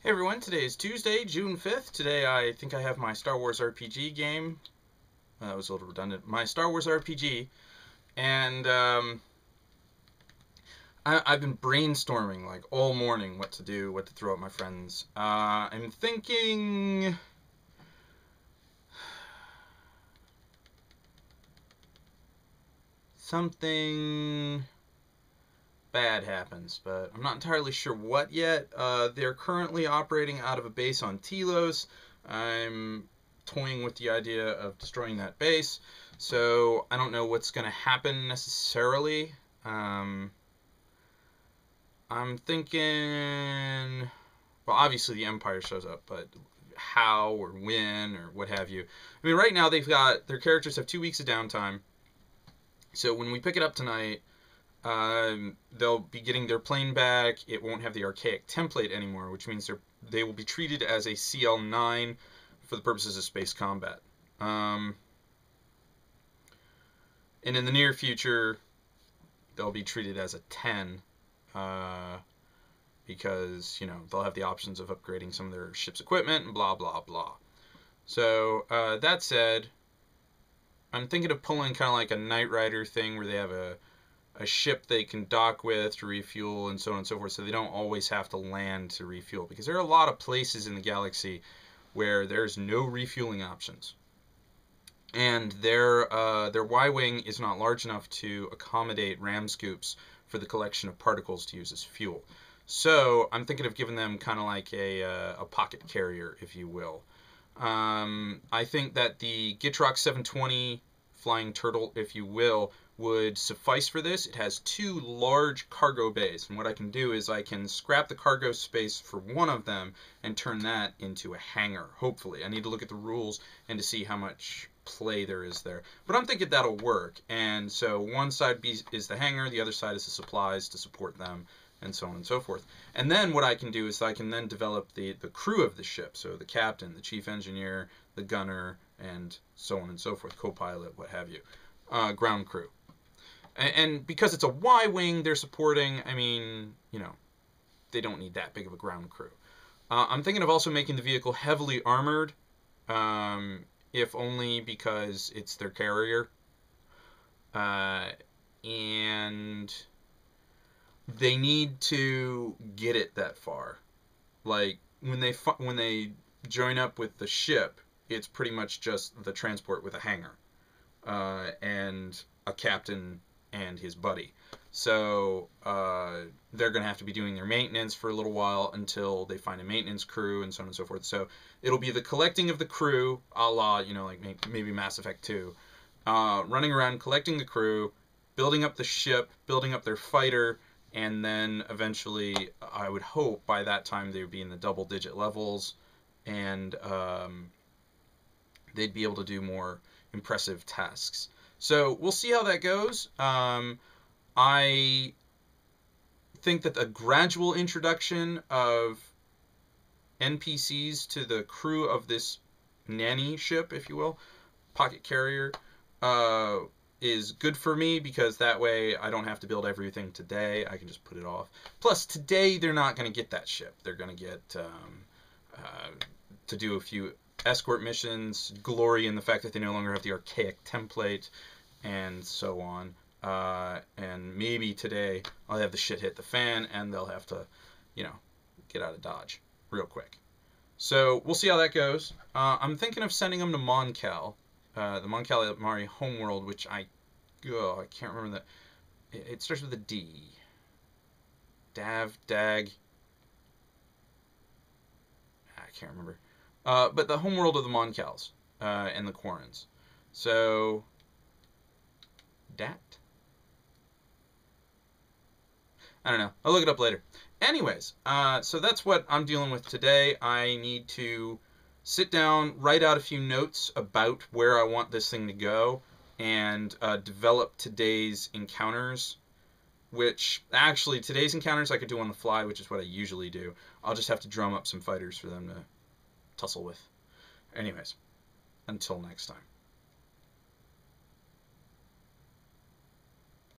Hey everyone, today is Tuesday, June 5th. Today I think I have my Star Wars RPG game. That was a little redundant. My Star Wars RPG. And I've been brainstorming like all morning what to do, what to throw at my friends. I'm thinking... something bad happens, but I'm not entirely sure what yet. They're currently operating out of a base on Telos. I'm toying with the idea of destroying that base, so I don't know what's going to happen necessarily. I'm thinking, well, obviously the Empire shows up, but how or when or what have you. I mean, right now their characters have 2 weeks of downtime, so when we pick it up tonight, they'll be getting their plane back. It won't have the archaic template anymore, which means they will be treated as a CL9 for the purposes of space combat. And in the near future, they'll be treated as a 10 because, you know, they'll have the options of upgrading some of their ship's equipment and blah, blah, blah. So, that said, I'm thinking of pulling kind of like a Knight Rider thing where they have a ship they can dock with to refuel and so on and so forth, so they don't always have to land to refuel, because there are a lot of places in the galaxy where there's no refueling options, and their Y-wing is not large enough to accommodate ram scoops for the collection of particles to use as fuel. So I'm thinking of giving them kind of like a pocket carrier, if you will. I think that the Gitrox 720 Flying Turtle, if you will, would suffice for this. It has 2 large cargo bays, and what I can do is I can scrap the cargo space for one of them and turn that into a hangar, hopefully. I need to look at the rules and to see how much play there is there. But I'm thinking that'll work, and so one side is the hangar, the other side is the supplies to support them, and so on and so forth. And then what I can do is I can then develop the crew of the ship, so the captain, the chief engineer, the gunner, and so on and so forth, co-pilot, what have you, ground crew. And because it's a Y-wing they're supporting, I mean, you know, they don't need that big of a ground crew. I'm thinking of also making the vehicle heavily armored, if only because it's their carrier. And they need to get it that far. Like, when they join up with the ship, it's pretty much just the transport with a hangar. And a captain and his buddy. So they're going to have to be doing their maintenance for a little while until they find a maintenance crew and so on and so forth. So it'll be the collecting of the crew, a la, you know, like maybe Mass Effect 2. Running around, collecting the crew, building up the ship, building up their fighter, and then eventually, I would hope, by that time they would be in the double-digit levels, and they'd be able to do more impressive tasks. So we'll see how that goes. I think that a gradual introduction of NPCs to the crew of this nanny ship, if you will, pocket carrier, is good for me, because that way I don't have to build everything today. I can just put it off. Plus, today they're not going to get that ship. They're going to get to do a few escort missions, glory in the fact that they no longer have the archaic template, and so on. And maybe today I'll have the shit hit the fan, and they'll have to, you know, get out of Dodge real quick. So we'll see how that goes. I'm thinking of sending them to Mon Cal, the Mon Calamari homeworld, which I can't remember that. It starts with a D. Dag. I can't remember. But the homeworld of the Mon Cals and the Quarrens. So dat? I don't know. I'll look it up later. Anyways, so that's what I'm dealing with today. I need to sit down, write out a few notes about where I want this thing to go, and develop today's encounters, which, actually, today's encounters I could do on the fly, which is what I usually do. I'll just have to drum up some fighters for them to tussle with. Anyways, until next time.